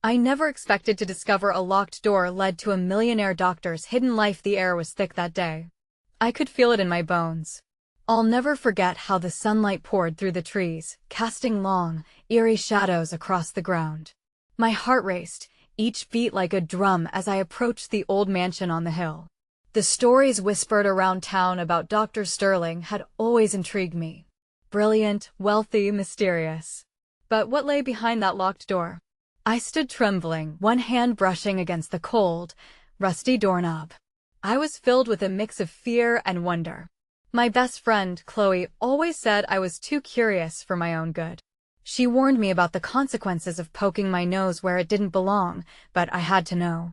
I never expected to discover a locked door led to a millionaire doctor's hidden life. The air was thick that day. I could feel it in my bones. I'll never forget how the sunlight poured through the trees, casting long, eerie shadows across the ground. My heart raced, each beat like a drum as I approached the old mansion on the hill. The stories whispered around town about Dr. Sterling had always intrigued me. Brilliant, wealthy, mysterious. But what lay behind that locked door? I stood trembling, one hand brushing against the cold, rusty doorknob. I was filled with a mix of fear and wonder. My best friend, Chloe, always said I was too curious for my own good. She warned me about the consequences of poking my nose where it didn't belong, but I had to know.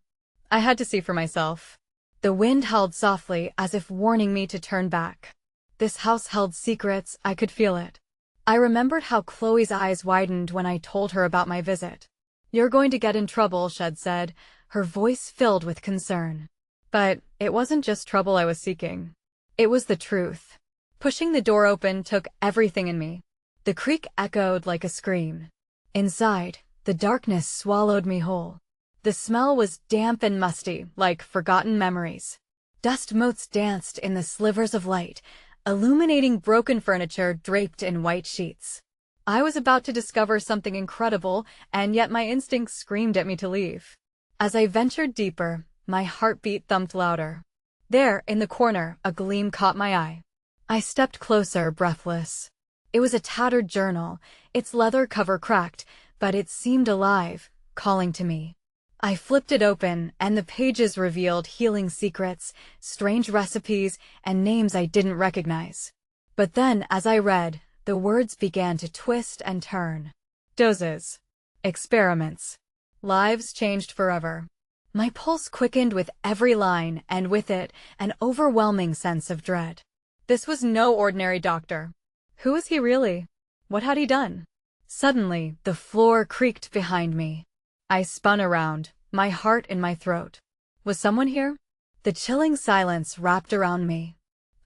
I had to see for myself. The wind howled softly as if warning me to turn back. This house held secrets, I could feel it. I remembered how Chloe's eyes widened when I told her about my visit. "You're going to get in trouble," she'd said, her voice filled with concern. But it wasn't just trouble I was seeking. It was the truth. Pushing the door open took everything in me. The creak echoed like a scream. Inside, the darkness swallowed me whole. The smell was damp and musty, like forgotten memories. Dust motes danced in the slivers of light, illuminating broken furniture draped in white sheets. I was about to discover something incredible, and yet my instincts screamed at me to leave. As I ventured deeper, my heartbeat thumped louder. There, in the corner, a gleam caught my eye. I stepped closer, breathless. It was a tattered journal, its leather cover cracked, but it seemed alive, calling to me. I flipped it open, and the pages revealed healing secrets, strange recipes, and names I didn't recognize. But then, as I read, the words began to twist and turn. Doses. Experiments. Lives changed forever. My pulse quickened with every line, and with it, an overwhelming sense of dread. This was no ordinary doctor. Who was he really? What had he done? Suddenly, the floor creaked behind me. I spun around, my heart in my throat. Was someone here? The chilling silence wrapped around me.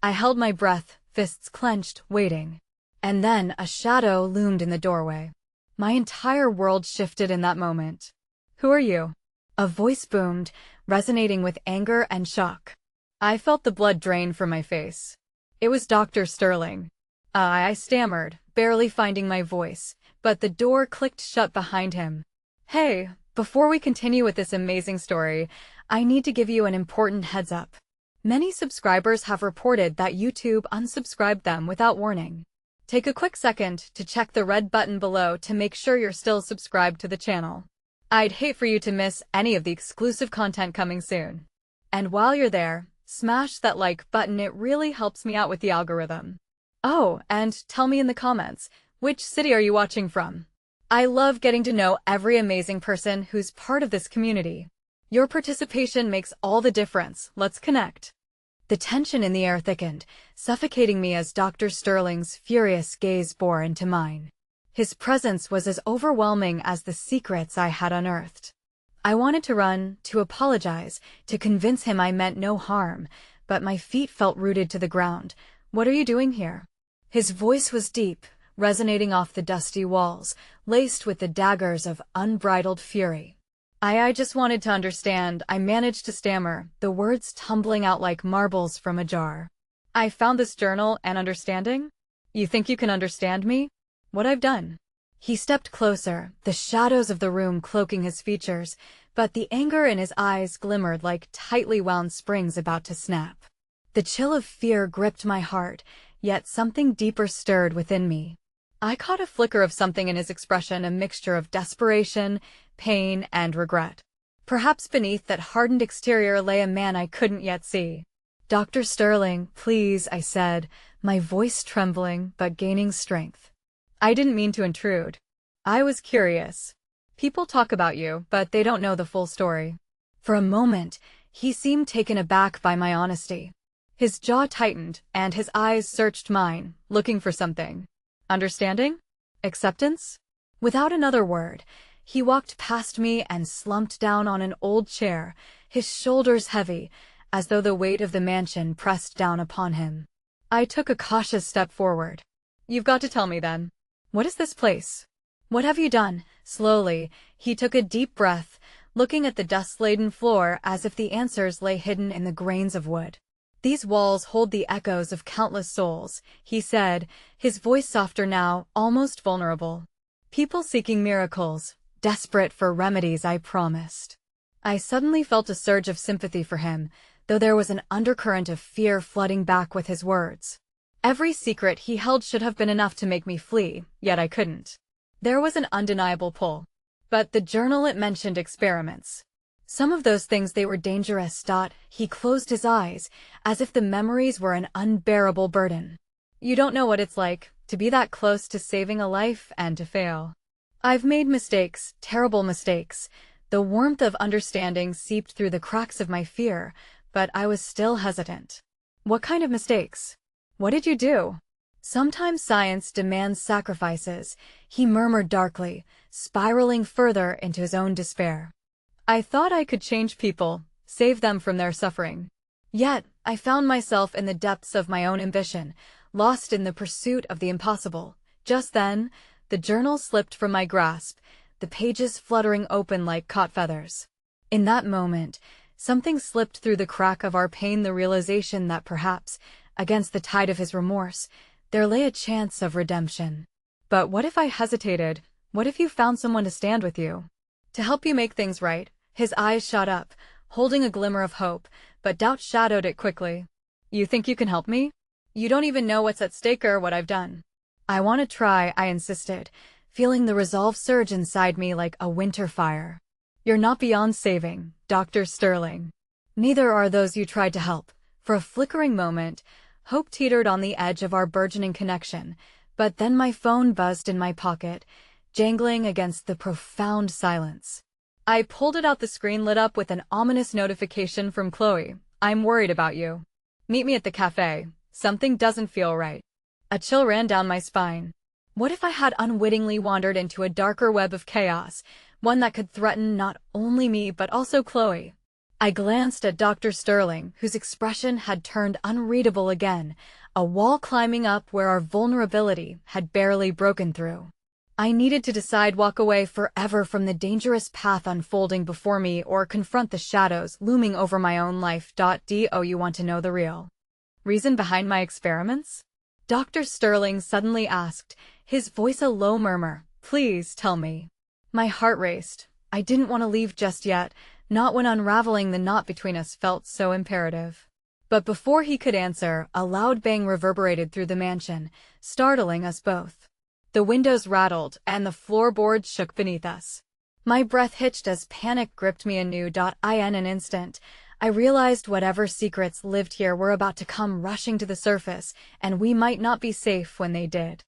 I held my breath, fists clenched, waiting. And then a shadow loomed in the doorway. My entire world shifted in that moment. "Who are you?" A voice boomed, resonating with anger and shock. I felt the blood drain from my face. It was Dr. Sterling. I stammered, barely finding my voice, but the door clicked shut behind him. "Hey, before we continue with this amazing story, I need to give you an important heads up. Many subscribers have reported that YouTube unsubscribed them without warning. Take a quick second to check the red button below to make sure you're still subscribed to the channel. I'd hate for you to miss any of the exclusive content coming soon. And while you're there, smash that like button, it really helps me out with the algorithm. Oh, and tell me in the comments, which city are you watching from? I love getting to know every amazing person who's part of this community. Your participation makes all the difference. Let's connect." The tension in the air thickened, suffocating me as Dr. Sterling's furious gaze bore into mine. His presence was as overwhelming as the secrets I had unearthed. I wanted to run, to apologize, to convince him I meant no harm, but my feet felt rooted to the ground. "What are you doing here?" His voice was deep, resonating off the dusty walls, laced with the daggers of unbridled fury. I just wanted to understand," I managed to stammer, the words tumbling out like marbles from a jar. "I found this journal and understanding? You think you can understand me? What I've done?" He stepped closer, the shadows of the room cloaking his features, but the anger in his eyes glimmered like tightly wound springs about to snap. The chill of fear gripped my heart, yet something deeper stirred within me. I caught a flicker of something in his expression, a mixture of desperation, pain, and regret. Perhaps beneath that hardened exterior lay a man I couldn't yet see. "Dr. Sterling, please," I said, my voice trembling but gaining strength. "I didn't mean to intrude. I was curious. People talk about you, but they don't know the full story." For a moment, he seemed taken aback by my honesty. His jaw tightened, and his eyes searched mine, looking for something. Understanding? Acceptance? Without another word, he walked past me and slumped down on an old chair, his shoulders heavy, as though the weight of the mansion pressed down upon him. I took a cautious step forward. "You've got to tell me then. What is this place? What have you done? Slowly, he took a deep breath, looking at the dust-laden floor as if the answers lay hidden in the grains of wood. These walls hold the echoes of countless souls, he said, his voice softer now, almost vulnerable. People seeking miracles, desperate for remedies I promised. I suddenly felt a surge of sympathy for him, though there was an undercurrent of fear flooding back with his words. Every secret he held should have been enough to make me flee, yet I couldn't. There was an undeniable pull. But the journal, it mentioned experiments. Some of those things, they were dangerous. He closed his eyes, as if the memories were an unbearable burden. You don't know what it's like, to be that close to saving a life and to fail. I've made mistakes, terrible mistakes. The warmth of understanding seeped through the cracks of my fear, but I was still hesitant. What kind of mistakes? What did you do? Sometimes science demands sacrifices, he murmured darkly, spiraling further into his own despair. I thought I could change people, save them from their suffering. Yet, I found myself in the depths of my own ambition, lost in the pursuit of the impossible. Just then, the journal slipped from my grasp, the pages fluttering open like caught feathers. In that moment, something slipped through the crack of our pain, the realization that perhaps, against the tide of his remorse, there lay a chance of redemption. But what if I hesitated? What if you found someone to stand with you? To help you make things right? His eyes shot up, holding a glimmer of hope, but doubt shadowed it quickly. You think you can help me? You don't even know what's at stake or what I've done. I want to try, I insisted, feeling the resolve surge inside me like a winter fire. You're not beyond saving, Dr. Sterling. Neither are those you tried to help. For a flickering moment, hope teetered on the edge of our burgeoning connection, but then my phone buzzed in my pocket, jangling against the profound silence. I pulled it out. The screen lit up with an ominous notification from Chloe. I'm worried about you. Meet me at the cafe. Something doesn't feel right. A chill ran down my spine. What if I had unwittingly wandered into a darker web of chaos, one that could threaten not only me but also Chloe? I glanced at Dr. Sterling, whose expression had turned unreadable again, a wall climbing up where our vulnerability had barely broken through. I needed to decide: walk away forever from the dangerous path unfolding before me or confront the shadows looming over my own life. Do you want to know the real reason behind my experiments? Dr. Sterling suddenly asked, his voice a low murmur. Please tell me. My heart raced. I didn't want to leave just yet, not when unraveling the knot between us felt so imperative. But before he could answer, a loud bang reverberated through the mansion, startling us both. The windows rattled, and the floorboards shook beneath us. My breath hitched as panic gripped me anew. In an instant, I realized whatever secrets lived here were about to come rushing to the surface, and we might not be safe when they did.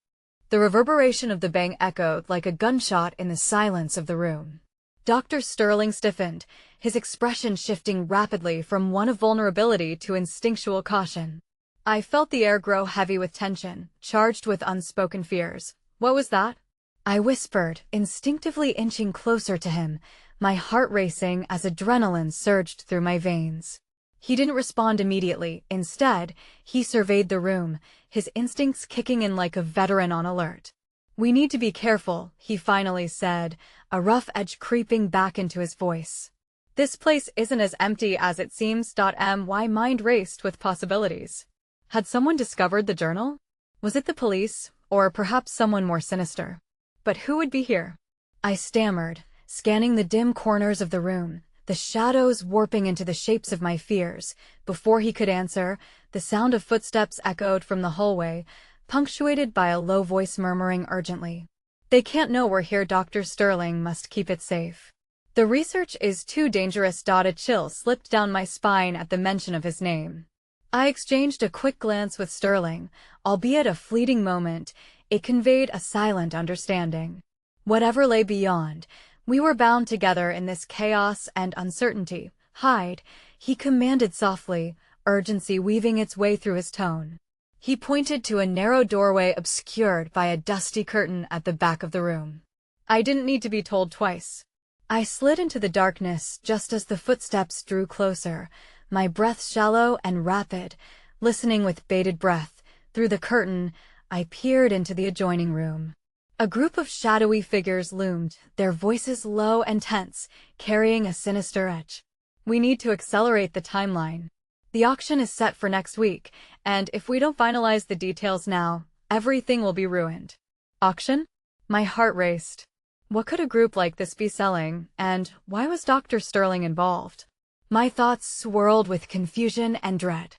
The reverberation of the bang echoed like a gunshot in the silence of the room. Dr. Sterling stiffened, his expression shifting rapidly from one of vulnerability to instinctual caution. I felt the air grow heavy with tension, charged with unspoken fears. What was that? I whispered, instinctively inching closer to him, my heart racing as adrenaline surged through my veins. He didn't respond immediately. Instead, he surveyed the room, his instincts kicking in like a veteran on alert. We need to be careful, he finally said, a rough edge creeping back into his voice. This place isn't as empty as it seems. My mind raced with possibilities. Had someone discovered the journal? Was it the police, or perhaps someone more sinister? But who would be here? I stammered, scanning the dim corners of the room, the shadows warping into the shapes of my fears. Before he could answer, the sound of footsteps echoed from the hallway, punctuated by a low voice murmuring urgently. They can't know we're here. Dr. Sterling must keep it safe. The research is too dangerous. A chill slipped down my spine at the mention of his name. I exchanged a quick glance with Sterling, albeit a fleeting moment. It conveyed a silent understanding. Whatever lay beyond, we were bound together in this chaos and uncertainty. Hide, he commanded softly, urgency weaving its way through his tone. He pointed to a narrow doorway obscured by a dusty curtain at the back of the room. I didn't need to be told twice. I slid into the darkness just as the footsteps drew closer, my breath shallow and rapid, listening with bated breath. Through the curtain, I peered into the adjoining room. A group of shadowy figures loomed, their voices low and tense, carrying a sinister edge. We need to accelerate the timeline. The auction is set for next week, and if we don't finalize the details now, everything will be ruined. Auction? My heart raced. What could a group like this be selling, and why was Dr. Sterling involved? My thoughts swirled with confusion and dread.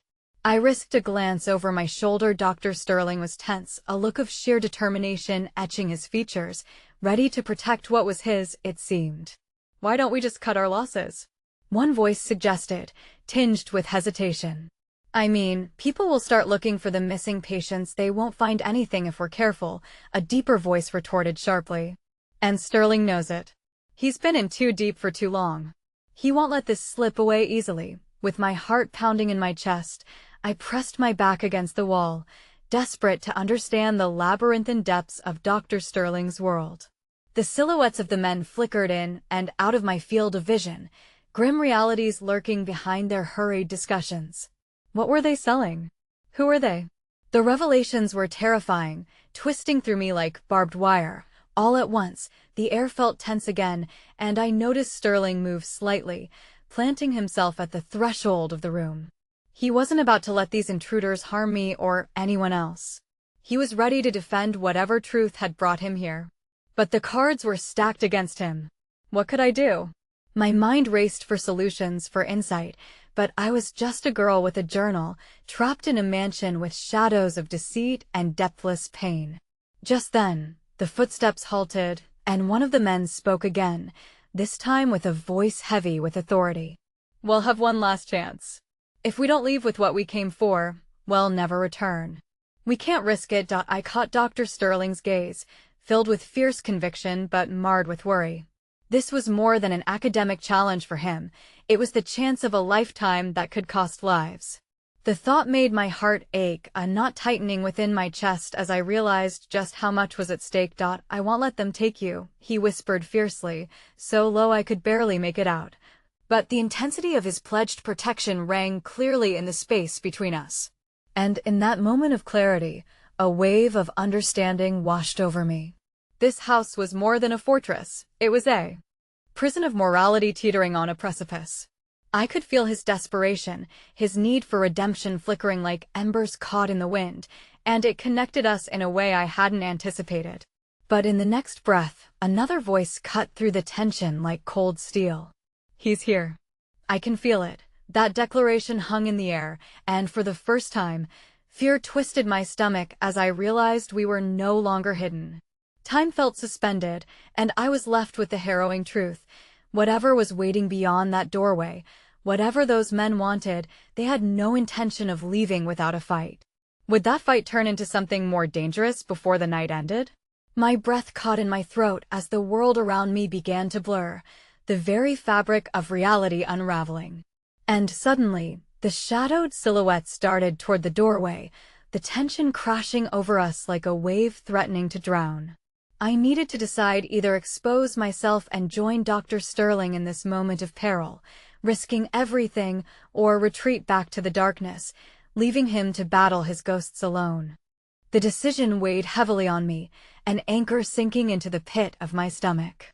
I risked a glance over my shoulder. Dr. Sterling was tense, a look of sheer determination etching his features, ready to protect what was his, it seemed. Why don't we just cut our losses? One voice suggested, tinged with hesitation. I mean, people will start looking for the missing patients. They won't find anything if we're careful, a deeper voice retorted sharply. And Sterling knows it. He's been in too deep for too long. He won't let this slip away easily. With my heart pounding in my chest, I pressed my back against the wall, desperate to understand the labyrinthine depths of Dr. Sterling's world. The silhouettes of the men flickered in and out of my field of vision, grim realities lurking behind their hurried discussions. What were they selling? Who were they? The revelations were terrifying, twisting through me like barbed wire. All at once, the air felt tense again, and I noticed Sterling move slightly, planting himself at the threshold of the room. He wasn't about to let these intruders harm me or anyone else. He was ready to defend whatever truth had brought him here. But the cards were stacked against him. What could I do? My mind raced for solutions, for insight, but I was just a girl with a journal, trapped in a mansion with shadows of deceit and depthless pain. Just then, the footsteps halted, and one of the men spoke again, this time with a voice heavy with authority. We'll have one last chance. If we don't leave with what we came for, we'll never return. We can't risk it. I caught Dr. Sterling's gaze, filled with fierce conviction but marred with worry. This was more than an academic challenge for him. It was the chance of a lifetime that could cost lives. The thought made my heart ache, a knot tightening within my chest as I realized just how much was at stake. I won't let them take you, he whispered fiercely, so low I could barely make it out. But the intensity of his pledged protection rang clearly in the space between us. And in that moment of clarity, a wave of understanding washed over me. This house was more than a fortress. It was a prison of morality teetering on a precipice. I could feel his desperation, his need for redemption flickering like embers caught in the wind, and it connected us in a way I hadn't anticipated. But in the next breath, another voice cut through the tension like cold steel. He's here. I can feel it. That declaration hung in the air, and for the first time, fear twisted my stomach as I realized we were no longer hidden. Time felt suspended, and I was left with the harrowing truth. Whatever was waiting beyond that doorway, whatever those men wanted, they had no intention of leaving without a fight. Would that fight turn into something more dangerous before the night ended? My breath caught in my throat as the world around me began to blur, the very fabric of reality unraveling. And suddenly, the shadowed silhouettes darted toward the doorway, the tension crashing over us like a wave threatening to drown. I needed to decide: either expose myself and join Dr. Sterling in this moment of peril, risking everything, or retreat back to the darkness, leaving him to battle his ghosts alone. The decision weighed heavily on me, an anchor sinking into the pit of my stomach.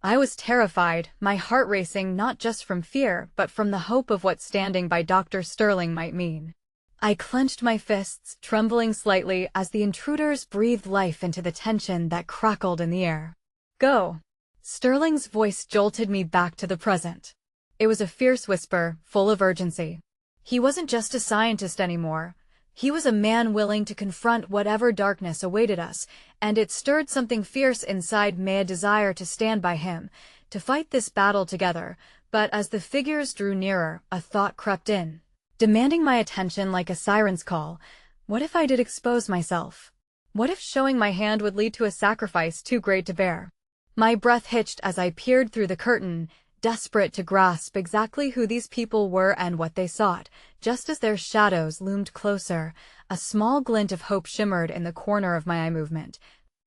I was terrified, my heart racing not just from fear but from the hope of what standing by Dr. Sterling might mean. I clenched my fists, trembling slightly as the intruders breathed life into the tension that crackled in the air. Go! Sterling's voice jolted me back to the present. It was a fierce whisper, full of urgency. He wasn't just a scientist anymore. He was a man willing to confront whatever darkness awaited us, and it stirred something fierce inside me, a desire to stand by him, to fight this battle together. But as the figures drew nearer, a thought crept in, demanding my attention like a siren's call. What if I did expose myself? What if showing my hand would lead to a sacrifice too great to bear? My breath hitched as I peered through the curtain, desperate to grasp exactly who these people were and what they sought. Just as their shadows loomed closer, a small glint of hope shimmered in the corner of my eye movement,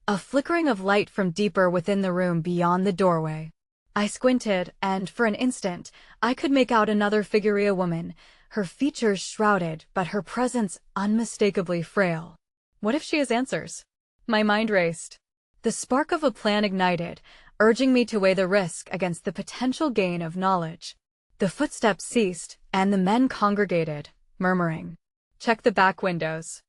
a flickering of light from deeper within the room beyond the doorway. I squinted, and for an instant, I could make out another figure, a woman, her features shrouded, but her presence unmistakably frail. What if she has answers? My mind raced. The spark of a plan ignited, urging me to weigh the risk against the potential gain of knowledge. The footsteps ceased, and the men congregated, murmuring, "Check the back windows."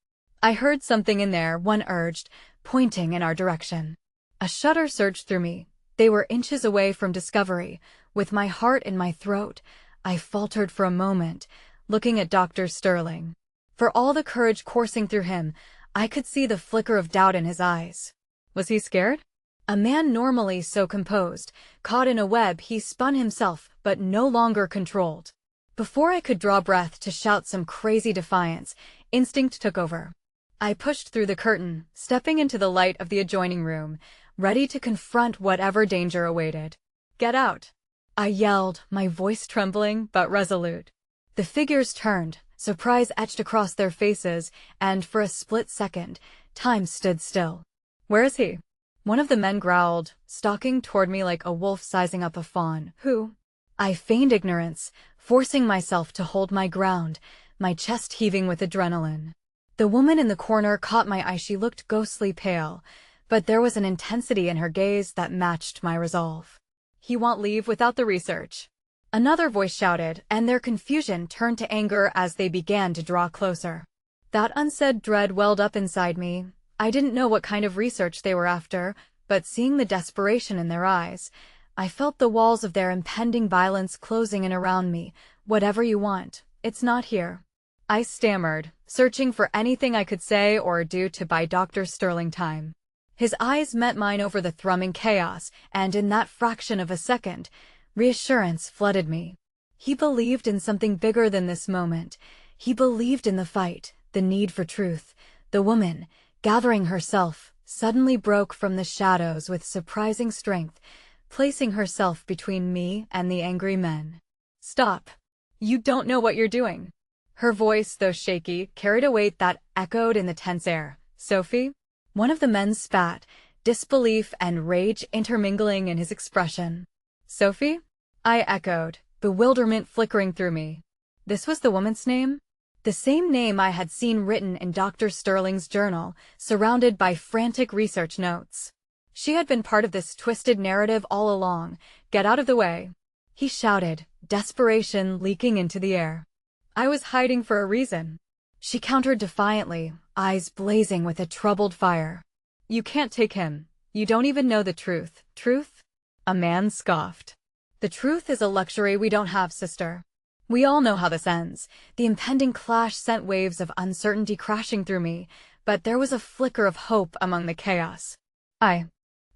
I heard something in there, one urged, pointing in our direction. A shudder surged through me. They were inches away from discovery. With my heart in my throat, I faltered for a moment, looking at Dr. Sterling. For all the courage coursing through him, I could see the flicker of doubt in his eyes. Was he scared? A man normally so composed, caught in a web he spun himself, but no longer controlled. Before I could draw breath to shout some crazy defiance, instinct took over. I pushed through the curtain, stepping into the light of the adjoining room, ready to confront whatever danger awaited. "Get out!" I yelled, my voice trembling but resolute. The figures turned, surprise etched across their faces, and for a split second, time stood still. "Where is he?" One of the men growled, stalking toward me like a wolf sizing up a fawn. "Who?" I feigned ignorance, forcing myself to hold my ground, my chest heaving with adrenaline. The woman in the corner caught my eye. She looked ghostly pale, but there was an intensity in her gaze that matched my resolve. "He won't leave without the research." Another voice shouted, and their confusion turned to anger as they began to draw closer. That unsaid dread welled up inside me. I didn't know what kind of research they were after, but seeing the desperation in their eyes, I felt the walls of their impending violence closing in around me. "Whatever you want, it's not here," I stammered, searching for anything I could say or do to buy Dr. Sterling time. His eyes met mine over the thrumming chaos, and in that fraction of a second, reassurance flooded me. He believed in something bigger than this moment. He believed in the fight, the need for truth. The woman, gathering herself, suddenly broke from the shadows with surprising strength, placing herself between me and the angry men. "Stop. You don't know what you're doing." Her voice, though shaky, carried a weight that echoed in the tense air. "Sophie?" One of the men spat, disbelief and rage intermingling in his expression. "Sophie?" I echoed, bewilderment flickering through me. This was the woman's name? The same name I had seen written in Dr. Sterling's journal, surrounded by frantic research notes. She had been part of this twisted narrative all along. "Get out of the way," he shouted, desperation leaking into the air. "I was hiding for a reason." She countered defiantly, eyes blazing with a troubled fire. "You can't take him. You don't even know the truth." "Truth?" A man scoffed. "The truth is a luxury we don't have, sister." We all know how this ends. The impending clash sent waves of uncertainty crashing through me, but there was a flicker of hope among the chaos. I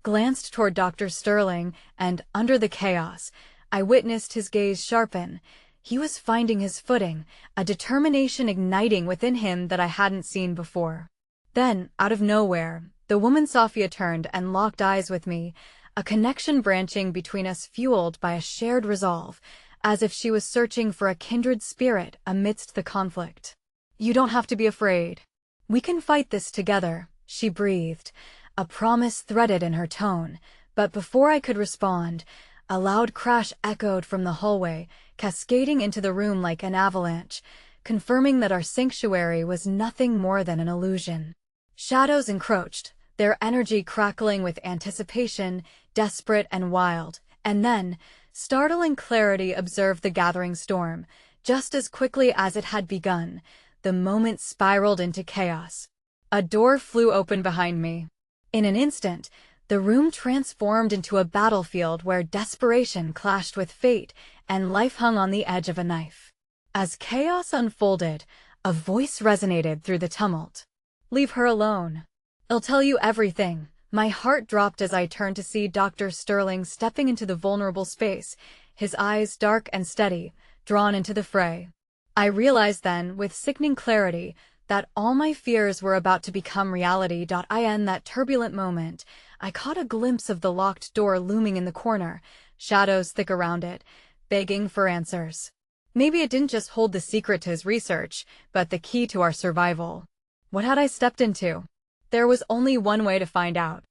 glanced toward Dr. Sterling, and under the chaos, I witnessed his gaze sharpen. He was finding his footing, a determination igniting within him that I hadn't seen before. Then, out of nowhere, the woman Sophia turned and locked eyes with me, a connection branching between us fueled by a shared resolve, as if she was searching for a kindred spirit amidst the conflict. "You don't have to be afraid. We can fight this together," she breathed, a promise threaded in her tone. But before I could respond, a loud crash echoed from the hallway, cascading into the room like an avalanche, confirming that our sanctuary was nothing more than an illusion. Shadows encroached, their energy crackling with anticipation, desperate and wild, and then, startling clarity observed the gathering storm. Just as quickly as it had begun, the moment spiraled into chaos. A door flew open behind me. In an instant, the room transformed into a battlefield where desperation clashed with fate and life hung on the edge of a knife. As chaos unfolded, a voice resonated through the tumult. "Leave her alone. I'll tell you everything." My heart dropped as I turned to see Dr. Sterling stepping into the vulnerable space, his eyes dark and steady, drawn into the fray. I realized then, with sickening clarity, that all my fears were about to become reality. In that turbulent moment, I caught a glimpse of the locked door looming in the corner, shadows thick around it, begging for answers. Maybe it didn't just hold the secret to his research, but the key to our survival. What had I stepped into? There was only one way to find out.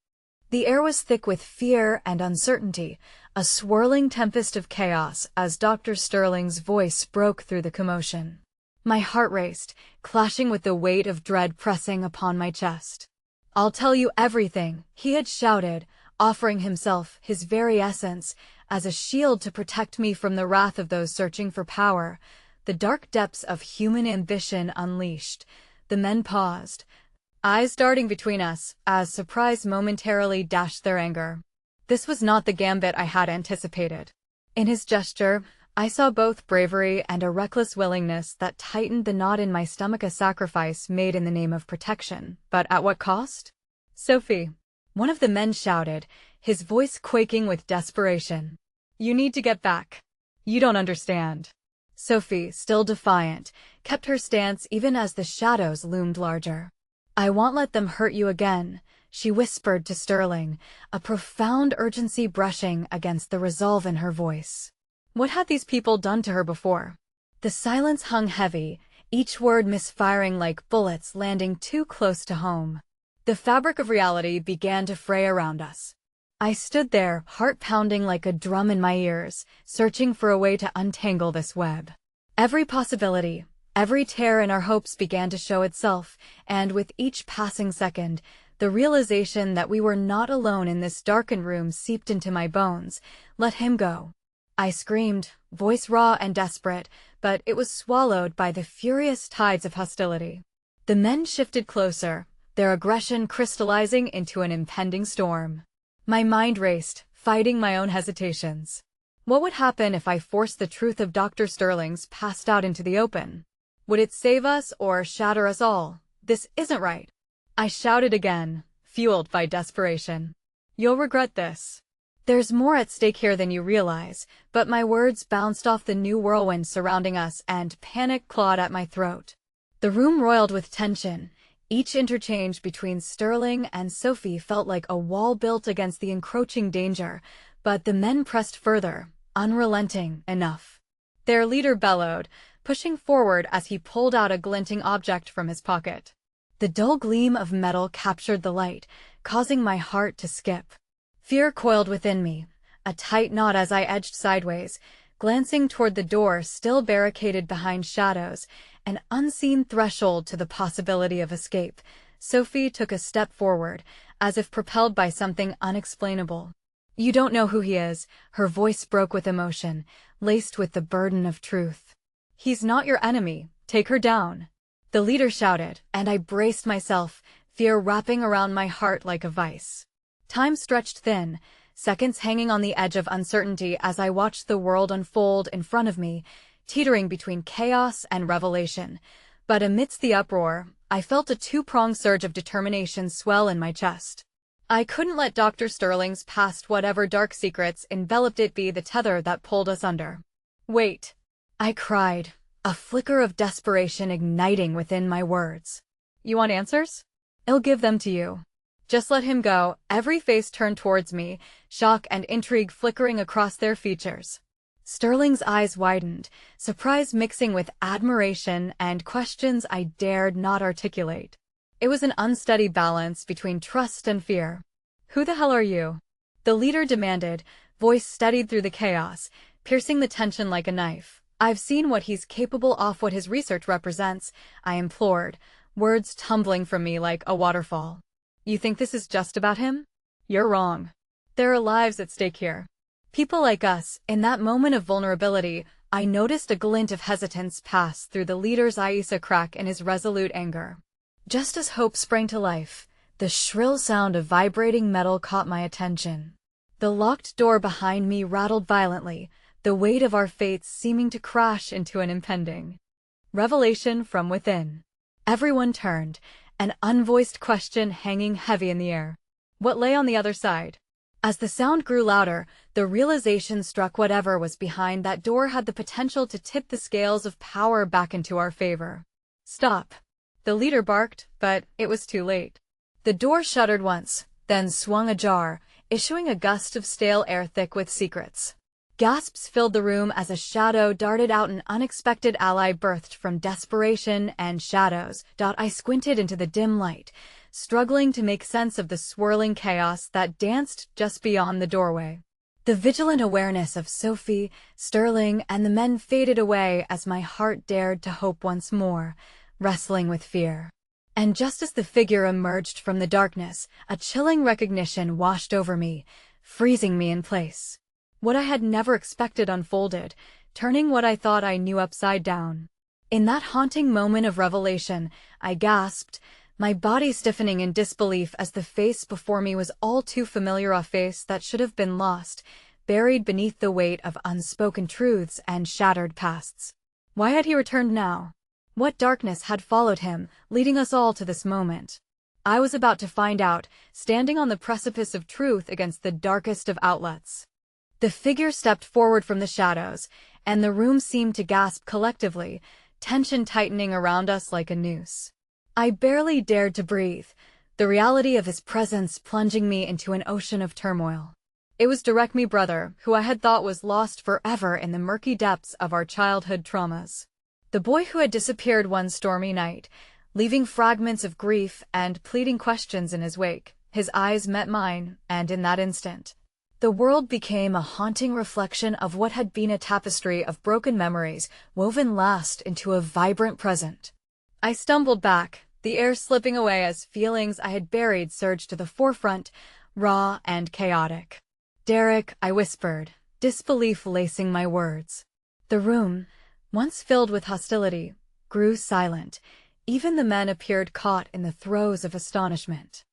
The air was thick with fear and uncertainty, a swirling tempest of chaos as Dr. Sterling's voice broke through the commotion. My heart raced, clashing with the weight of dread pressing upon my chest. "I'll tell you everything," he had shouted, offering himself, his very essence, as a shield to protect me from the wrath of those searching for power, the dark depths of human ambition unleashed. The men paused, eyes darting between us, as surprise momentarily dashed their anger. This was not the gambit I had anticipated. In his gesture, I saw both bravery and a reckless willingness that tightened the knot in my stomach, a sacrifice made in the name of protection. But at what cost? "Sophie," one of the men shouted, his voice quaking with desperation. "You need to get back. You don't understand." Sophie, still defiant, kept her stance even as the shadows loomed larger. "I won't let them hurt you again," she whispered to Sterling, a profound urgency brushing against the resolve in her voice. What had these people done to her before? The silence hung heavy, each word misfiring like bullets landing too close to home. The fabric of reality began to fray around us. I stood there, heart pounding like a drum in my ears, searching for a way to untangle this web. Every possibility, every tear in our hopes began to show itself, and with each passing second, the realization that we were not alone in this darkened room seeped into my bones. "Let him go," I screamed, voice raw and desperate, but it was swallowed by the furious tides of hostility. The men shifted closer, their aggression crystallizing into an impending storm. My mind raced, fighting my own hesitations. What would happen if I forced the truth of Dr. Sterling's past out into the open? Would it save us or shatter us all? "This isn't right," I shouted again, fueled by desperation. "You'll regret this. There's more at stake here than you realize," but my words bounced off the new whirlwind surrounding us and panic clawed at my throat. The room roiled with tension. Each interchange between Sterling and Sophie felt like a wall built against the encroaching danger, but the men pressed further, unrelenting. "Enough," their leader bellowed, pushing forward as he pulled out a glinting object from his pocket. The dull gleam of metal captured the light, causing my heart to skip. Fear coiled within me, a tight knot as I edged sideways, glancing toward the door still barricaded behind shadows, an unseen threshold to the possibility of escape. Sophie took a step forward, as if propelled by something unexplainable. "You don't know who he is," her voice broke with emotion, laced with the burden of truth. "He's not your enemy. Take her down," the leader shouted, and I braced myself, fear wrapping around my heart like a vice. Time stretched thin, seconds hanging on the edge of uncertainty as I watched the world unfold in front of me, teetering between chaos and revelation. But amidst the uproar, I felt a two-pronged surge of determination swell in my chest. I couldn't let Dr. Sterling's past, whatever dark secrets enveloped it, be the tether that pulled us under. "Wait," I cried, a flicker of desperation igniting within my words. "You want answers? I'll give them to you. Just let him go." Every face turned towards me, shock and intrigue flickering across their features. Sterling's eyes widened, surprise mixing with admiration and questions I dared not articulate. It was an unsteady balance between trust and fear. "Who the hell are you?" the leader demanded, voice steadied through the chaos, piercing the tension like a knife. "I've seen what he's capable of, what his research represents," I implored, words tumbling from me like a waterfall. "You think this is just about him? You're wrong. There are lives at stake here. People like us." In that moment of vulnerability, I noticed a glint of hesitance pass through the leader's eyes, a crack in his resolute anger. Just as hope sprang to life, the shrill sound of vibrating metal caught my attention. The locked door behind me rattled violently, the weight of our fates seeming to crash into an impending revelation from within. Everyone turned, an unvoiced question hanging heavy in the air. What lay on the other side? As the sound grew louder, the realization struck: whatever was behind that door had the potential to tip the scales of power back into our favor. "Stop," the leader barked, but it was too late. The door shuddered once, then swung ajar, issuing a gust of stale air thick with secrets. Gasps filled the room as a shadow darted out, an unexpected ally birthed from desperation and shadows. I squinted into the dim light, struggling to make sense of the swirling chaos that danced just beyond the doorway. The vigilant awareness of Sophie, Sterling, and the men faded away as my heart dared to hope once more, wrestling with fear. And just as the figure emerged from the darkness, a chilling recognition washed over me, freezing me in place. What I had never expected unfolded, turning what I thought I knew upside down. In that haunting moment of revelation, I gasped, my body stiffening in disbelief as the face before me was all too familiar, a face that should have been lost, buried beneath the weight of unspoken truths and shattered pasts. Why had he returned now? What darkness had followed him, leading us all to this moment? I was about to find out, standing on the precipice of truth against the darkest of outlets. The figure stepped forward from the shadows, and the room seemed to gasp collectively, tension tightening around us like a noose. I barely dared to breathe, the reality of his presence plunging me into an ocean of turmoil. It was my brother, who I had thought was lost forever in the murky depths of our childhood traumas. The boy who had disappeared one stormy night, leaving fragments of grief and pleading questions in his wake. His eyes met mine, and in that instant, the world became a haunting reflection of what had been a tapestry of broken memories, woven last into a vibrant present. I stumbled back, the air slipping away as feelings I had buried surged to the forefront, raw and chaotic. "Derek," I whispered, disbelief lacing my words. The room, once filled with hostility, grew silent. Even the men appeared caught in the throes of astonishment.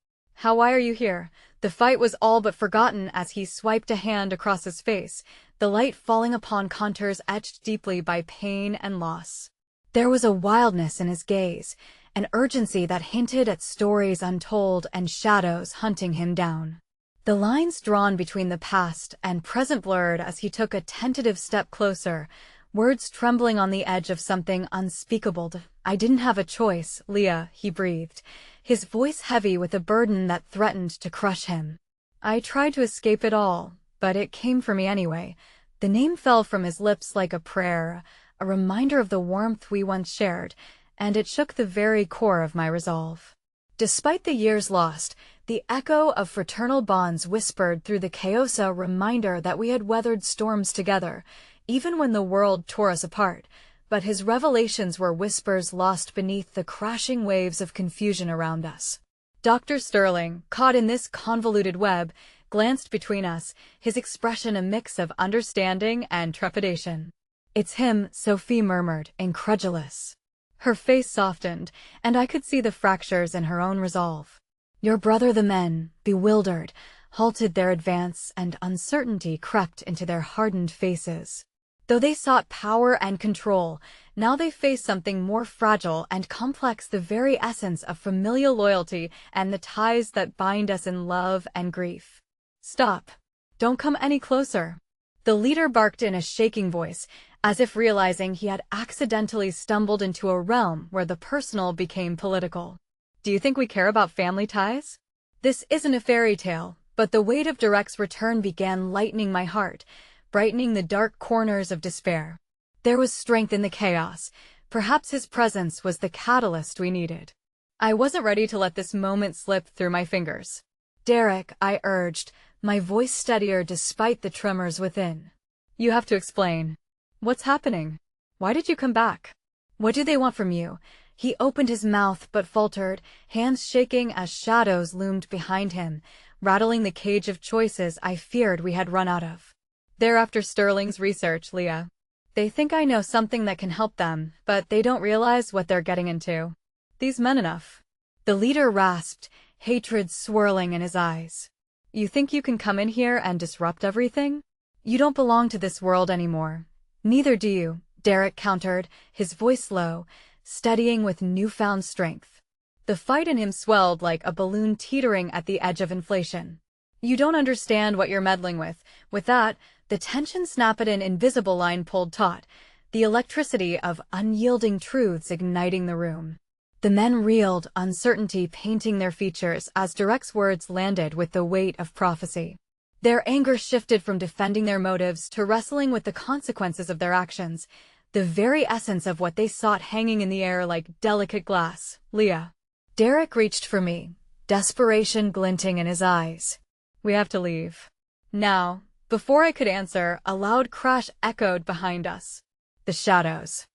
Why are you here?" The fight was all but forgotten as he swiped a hand across his face, the light falling upon contours etched deeply by pain and loss. There was a wildness in his gaze, an urgency that hinted at stories untold and shadows hunting him down. The lines drawn between the past and present blurred as he took a tentative step closer, words trembling on the edge of something unspeakable. "I didn't have a choice, Leah," he breathed, his voice heavy with a burden that threatened to crush him. "I tried to escape it all, but it came for me anyway." The name fell from his lips like a prayer, a reminder of the warmth we once shared, and it shook the very core of my resolve. Despite the years lost, the echo of fraternal bonds whispered through the chaos, a reminder that we had weathered storms together, even when the world tore us apart. But his revelations were whispers lost beneath the crashing waves of confusion around us. Dr. Sterling, caught in this convoluted web, glanced between us, his expression a mix of understanding and trepidation. "It's him," Sophie murmured, incredulous. Her face softened, and I could see the fractures in her own resolve. "Your brother." The men, bewildered, halted their advance, and uncertainty crept into their hardened faces. Though they sought power and control, now they faced something more fragile and complex, the very essence of familial loyalty and the ties that bind us in love and grief. "Stop. Don't come any closer." The leader barked in a shaking voice, as if realizing he had accidentally stumbled into a realm where the personal became political. "Do you think we care about family ties? This isn't a fairy tale," but the weight of Derek's return began lightening my heart, brightening the dark corners of despair. There was strength in the chaos. Perhaps his presence was the catalyst we needed. I wasn't ready to let this moment slip through my fingers. "Derek," I urged, my voice steadier despite the tremors within. "You have to explain. What's happening? Why did you come back? What do they want from you?" He opened his mouth but faltered, hands shaking as shadows loomed behind him, rattling the cage of choices I feared we had run out of. "They're after Sterling's research, Leah. They think I know something that can help them, but they don't realize what they're getting into. These men enough." The leader rasped, hatred swirling in his eyes. "You think you can come in here and disrupt everything? You don't belong to this world anymore." "Neither do you," Derek countered, his voice low, steadying with newfound strength. The fight in him swelled like a balloon teetering at the edge of inflation. "You don't understand what you're meddling with." With that, the tension snapped, an invisible line pulled taut, the electricity of unyielding truths igniting the room. The men reeled, uncertainty painting their features as Derek's words landed with the weight of prophecy. Their anger shifted from defending their motives to wrestling with the consequences of their actions, the very essence of what they sought hanging in the air like delicate glass. "Leah." Derek reached for me, desperation glinting in his eyes. "We have to leave. Now." Before I could answer, a loud crash echoed behind us. The shadows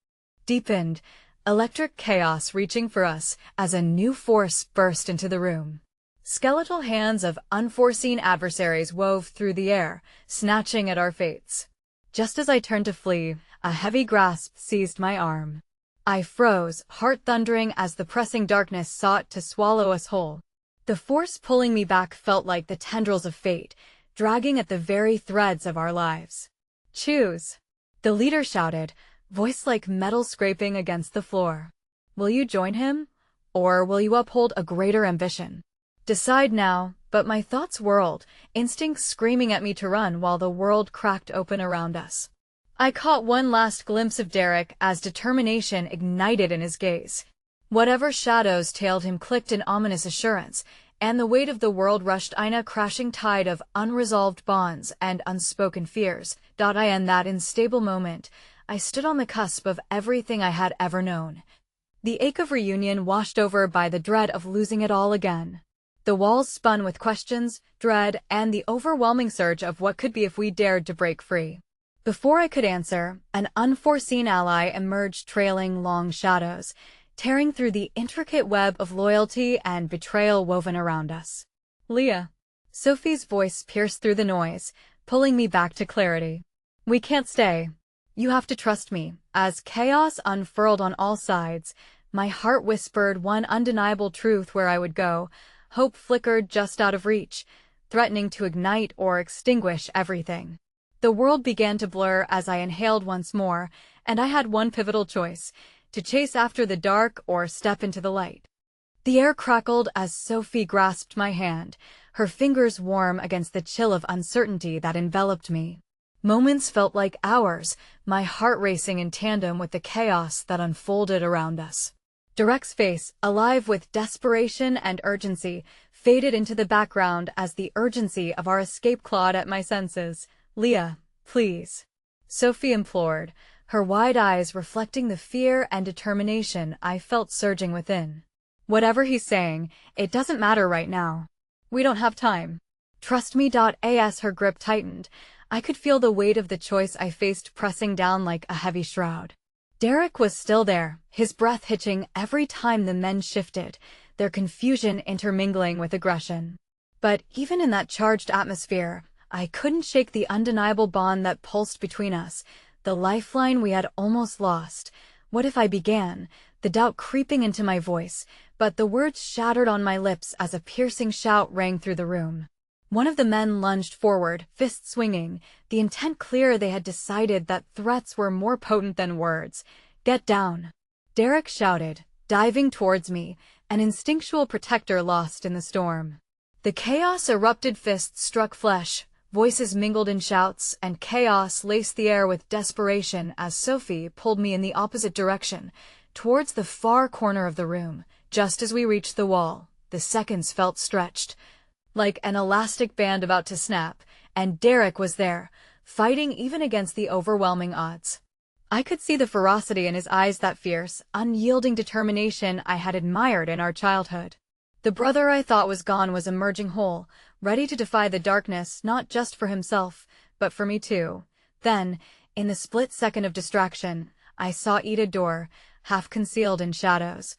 deepened, electric chaos reaching for us as a new force burst into the room. Skeletal hands of unforeseen adversaries wove through the air, snatching at our fates. Just as I turned to flee, a heavy grasp seized my arm. I froze, heart thundering as the pressing darkness sought to swallow us whole. The force pulling me back felt like the tendrils of fate, dragging at the very threads of our lives. "Choose," the leader shouted, voice like metal scraping against the floor. "Will you join him? Or will you uphold a greater ambition? Decide now." But my thoughts whirled, instincts screaming at me to run while the world cracked open around us. I caught one last glimpse of Derek as determination ignited in his gaze. Whatever shadows tailed him clicked in ominous assurance, and the weight of the world rushed in a crashing tide of unresolved bonds and unspoken fears. In that unstable moment, I stood on the cusp of everything I had ever known. The ache of reunion washed over by the dread of losing it all again. The walls spun with questions, dread, and the overwhelming surge of what could be if we dared to break free. Before I could answer, an unforeseen ally emerged trailing long shadows, tearing through the intricate web of loyalty and betrayal woven around us. "Leah." Sophie's voice pierced through the noise, pulling me back to clarity. "We can't stay. You have to trust me." As chaos unfurled on all sides, my heart whispered one undeniable truth: where I would go, hope flickered just out of reach, threatening to ignite or extinguish everything. The world began to blur as I inhaled once more, and I had one pivotal choice: to chase after the dark or step into the light. The air crackled as Sophie grasped my hand, her fingers warm against the chill of uncertainty that enveloped me. Moments felt like hours, my heart racing in tandem with the chaos that unfolded around us. Derek's face, alive with desperation and urgency, faded into the background as the urgency of our escape clawed at my senses. "Leah, please," Sophie implored, her wide eyes reflecting the fear and determination I felt surging within. "Whatever he's saying, it doesn't matter right now. We don't have time. Trust me." As her grip tightened, I could feel the weight of the choice I faced pressing down like a heavy shroud. Derek was still there, his breath hitching every time the men shifted, their confusion intermingling with aggression. But even in that charged atmosphere, I couldn't shake the undeniable bond that pulsed between us, the lifeline we had almost lost. What if I began, the doubt creeping into my voice, but the words shattered on my lips as a piercing shout rang through the room. One of the men lunged forward, fist swinging, the intent clear: they had decided that threats were more potent than words. "Get down," Derek shouted, diving towards me, an instinctual protector lost in the storm. The chaos erupted, fists struck flesh, voices mingled in shouts, and chaos laced the air with desperation as Sophie pulled me in the opposite direction, towards the far corner of the room. Just as we reached the wall, the seconds felt stretched, like an elastic band about to snap, and Derek was there, fighting even against the overwhelming odds. I could see the ferocity in his eyes, that fierce, unyielding determination I had admired in our childhood. The brother I thought was gone was emerging whole, ready to defy the darkness, not just for himself, but for me too. Then, in the split second of distraction, I saw Ida door, half concealed in shadows,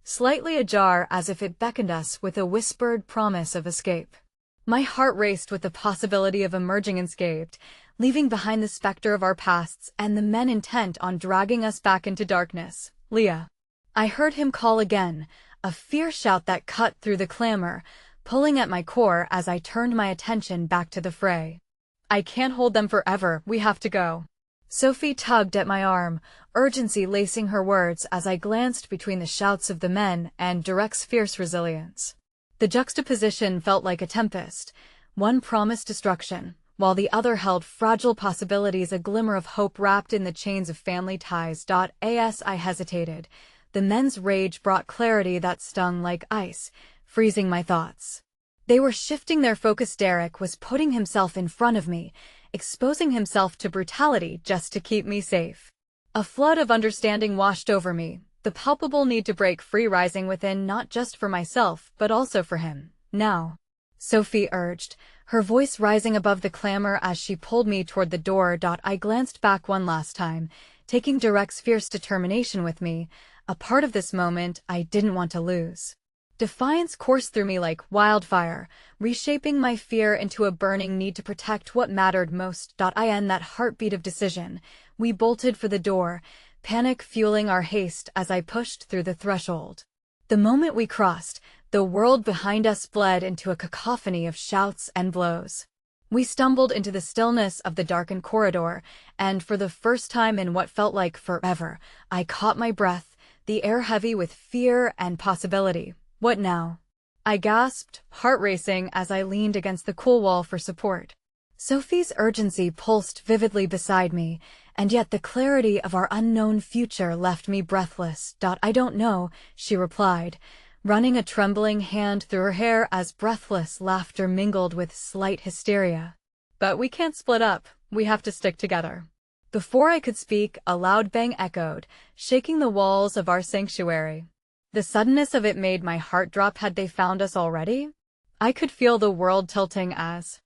slightly ajar as if it beckoned us with a whispered promise of escape. My heart raced with the possibility of emerging unscathed, leaving behind the specter of our pasts and the men intent on dragging us back into darkness. "Leah." I heard him call again, a fierce shout that cut through the clamor, pulling at my core as I turned my attention back to the fray. "I can't hold them forever, we have to go." Sophie tugged at my arm, urgency lacing her words as I glanced between the shouts of the men and Derek's fierce resilience. The juxtaposition felt like a tempest. One promised destruction, while the other held fragile possibilities, a glimmer of hope wrapped in the chains of family ties. As I hesitated, the men's rage brought clarity that stung like ice, freezing my thoughts. They were shifting their focus. Derek was putting himself in front of me, exposing himself to brutality just to keep me safe. A flood of understanding washed over me, the palpable need to break free rising within, not just for myself, but also for him. "Now," Sophie urged, her voice rising above the clamor as she pulled me toward the door. I glanced back one last time, taking Derek's fierce determination with me, a part of this moment I didn't want to lose. Defiance coursed through me like wildfire, reshaping my fear into a burning need to protect what mattered most. In that heartbeat of decision, we bolted for the door, panic fueling our haste as I pushed through the threshold. The moment we crossed, the world behind us bled into a cacophony of shouts and blows. We stumbled into the stillness of the darkened corridor, and for the first time in what felt like forever, I caught my breath, the air heavy with fear and possibility. What now? I gasped, heart racing as I leaned against the cool wall for support. Sophie's urgency pulsed vividly beside me, and yet the clarity of our unknown future left me breathless. I don't know, she replied, running a trembling hand through her hair as breathless laughter mingled with slight hysteria. But we can't split up, we have to stick together. Before I could speak, a loud bang echoed, shaking the walls of our sanctuary. The suddenness of it made my heart drop. Had they found us already? I could feel the world tilting as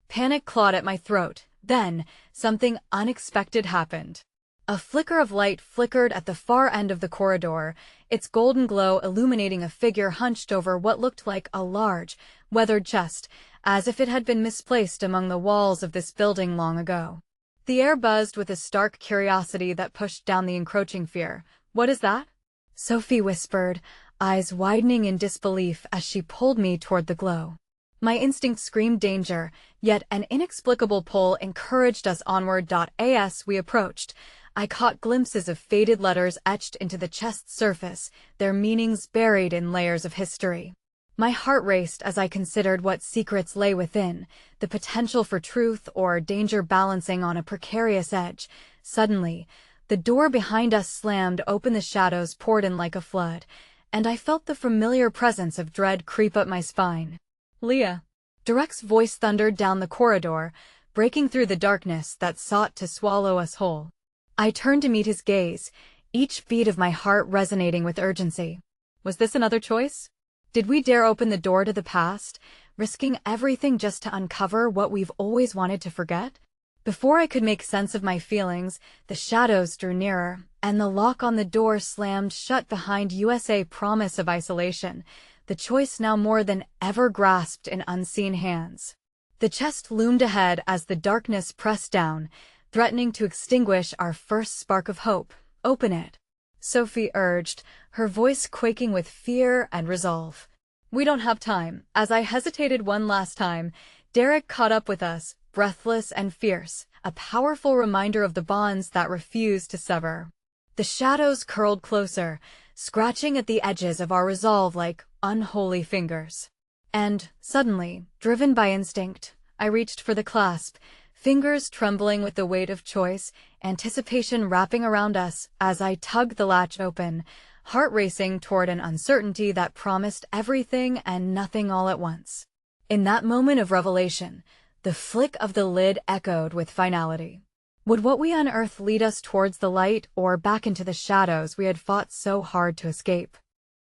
panic clawed at my throat. Then, something unexpected happened. A flicker of light flickered at the far end of the corridor, its golden glow illuminating a figure hunched over what looked like a large, weathered chest, as if it had been misplaced among the walls of this building long ago. The air buzzed with a stark curiosity that pushed down the encroaching fear. What is that? Sophie whispered, eyes widening in disbelief as she pulled me toward the glow. My instinct screamed danger, yet an inexplicable pull encouraged us onward. As we approached, I caught glimpses of faded letters etched into the chest's surface, their meanings buried in layers of history. My heart raced as I considered what secrets lay within, the potential for truth or danger balancing on a precarious edge. Suddenly, the door behind us slammed open, the shadows poured in like a flood, and I felt the familiar presence of dread creep up my spine. Leah. Derek's voice thundered down the corridor, breaking through the darkness that sought to swallow us whole. I turned to meet his gaze, each beat of my heart resonating with urgency. Was this another choice? Did we dare open the door to the past, risking everything just to uncover what we've always wanted to forget? Before I could make sense of my feelings, the shadows drew nearer, and the lock on the door slammed shut behind us. Promise of isolation, the choice now more than ever grasped in unseen hands. The chest loomed ahead as the darkness pressed down, threatening to extinguish our first spark of hope. Open it, Sophie urged, her voice quaking with fear and resolve. We don't have time. As I hesitated one last time, Derek caught up with us, breathless and fierce, a powerful reminder of the bonds that refuse to sever. The shadows curled closer, scratching at the edges of our resolve like unholy fingers. And, suddenly, driven by instinct, I reached for the clasp, fingers trembling with the weight of choice, anticipation wrapping around us as I tugged the latch open, heart racing toward an uncertainty that promised everything and nothing all at once. In that moment of revelation, the flick of the lid echoed with finality. Would what we unearthed lead us towards the light or back into the shadows we had fought so hard to escape?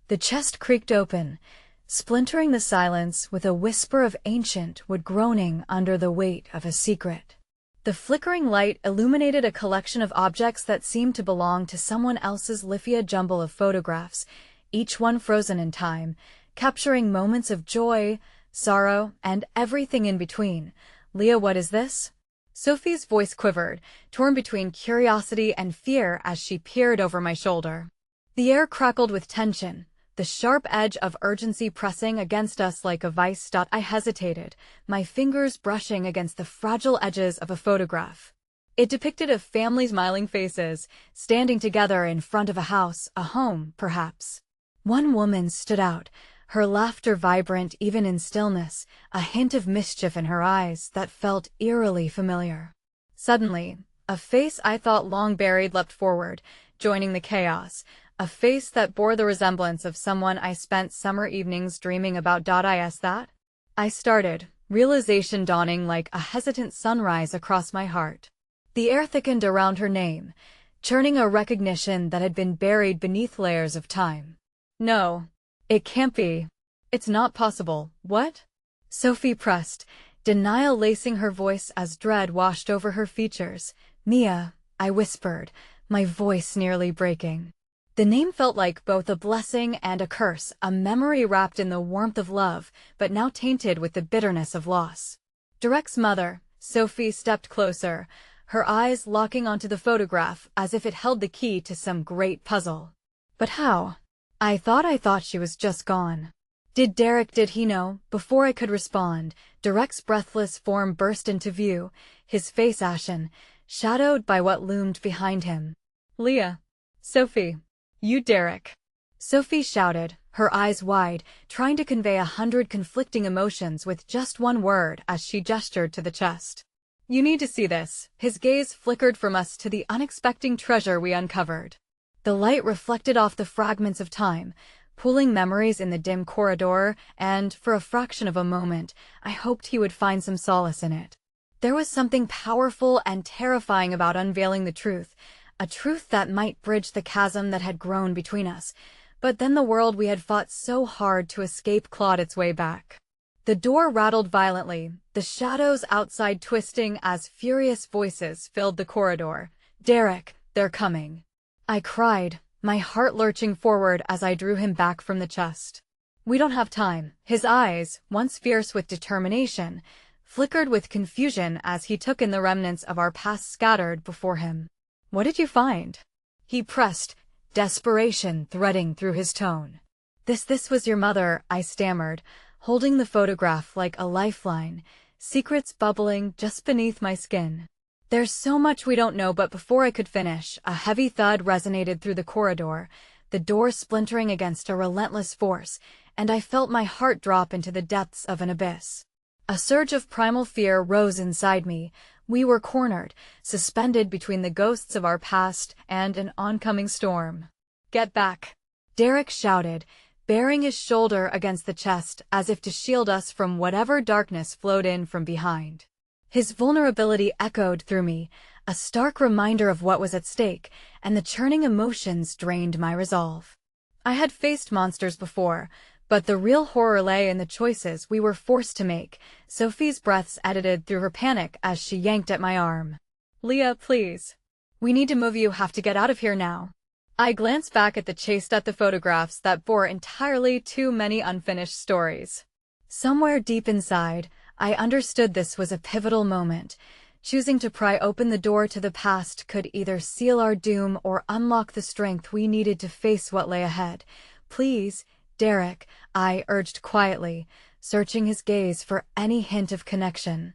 The chest creaked open, splintering the silence with a whisper of ancient wood groaning under the weight of a secret. The flickering light illuminated a collection of objects that seemed to belong to someone else's life, jumble of photographs, each one frozen in time, capturing moments of joy, sorrow, and everything in between. Leah, what is this? Sophie's voice quivered, torn between curiosity and fear as she peered over my shoulder. The air crackled with tension, the sharp edge of urgency pressing against us like a vice. I hesitated, my fingers brushing against the fragile edges of a photograph. It depicted a family smiling faces, standing together in front of a house, a home, perhaps. One woman stood out, her laughter vibrant even in stillness, a hint of mischief in her eyes that felt eerily familiar. Suddenly, a face I thought long buried leapt forward, joining the chaos, a face that bore the resemblance of someone I spent summer evenings dreaming about. Is that? I started, realization dawning like a hesitant sunrise across my heart. The air thickened around her name, churning a recognition that had been buried beneath layers of time. No. It can't be. It's not possible. What? Sophie pressed, denial lacing her voice as dread washed over her features. Mia, I whispered, my voice nearly breaking. The name felt like both a blessing and a curse, a memory wrapped in the warmth of love, but now tainted with the bitterness of loss. Derek's mother, Sophie, stepped closer, her eyes locking onto the photograph as if it held the key to some great puzzle. But how? I thought she was just gone. Did he know? Before I could respond, Derek's breathless form burst into view, his face ashen, shadowed by what loomed behind him. Leah. Sophie. You Derek. Sophie shouted, her eyes wide, trying to convey 100 conflicting emotions with just one word as she gestured to the chest. You need to see this. His gaze flickered from us to the unexpected treasure we uncovered. The light reflected off the fragments of time, pulling memories in the dim corridor, and, for a fraction of a moment, I hoped he would find some solace in it. There was something powerful and terrifying about unveiling the truth, a truth that might bridge the chasm that had grown between us, but then the world we had fought so hard to escape clawed its way back. The door rattled violently, the shadows outside twisting as furious voices filled the corridor. Derek, they're coming. I cried, my heart lurching forward as I drew him back from the chest. We don't have time. His eyes, once fierce with determination, flickered with confusion as he took in the remnants of our past scattered before him. What did you find? He pressed, desperation threading through his tone. This was your mother, I stammered, holding the photograph like a lifeline, secrets bubbling just beneath my skin. There's so much we don't know, but before I could finish, a heavy thud resonated through the corridor, the door splintering against a relentless force, and I felt my heart drop into the depths of an abyss. A surge of primal fear rose inside me. We were cornered, suspended between the ghosts of our past and an oncoming storm. Get back! Derek shouted, baring his shoulder against the chest as if to shield us from whatever darkness flowed in from behind. His vulnerability echoed through me, a stark reminder of what was at stake, and the churning emotions drained my resolve. I had faced monsters before, but the real horror lay in the choices we were forced to make. Sophie's breaths edited through her panic as she yanked at my arm. Leah, please. We need to move. You have to get out of here now. I glanced back at the photographs that bore entirely too many unfinished stories. Somewhere deep inside, I understood this was a pivotal moment. Choosing to pry open the door to the past could either seal our doom or unlock the strength we needed to face what lay ahead. Please, Derek, I urged quietly, searching his gaze for any hint of connection.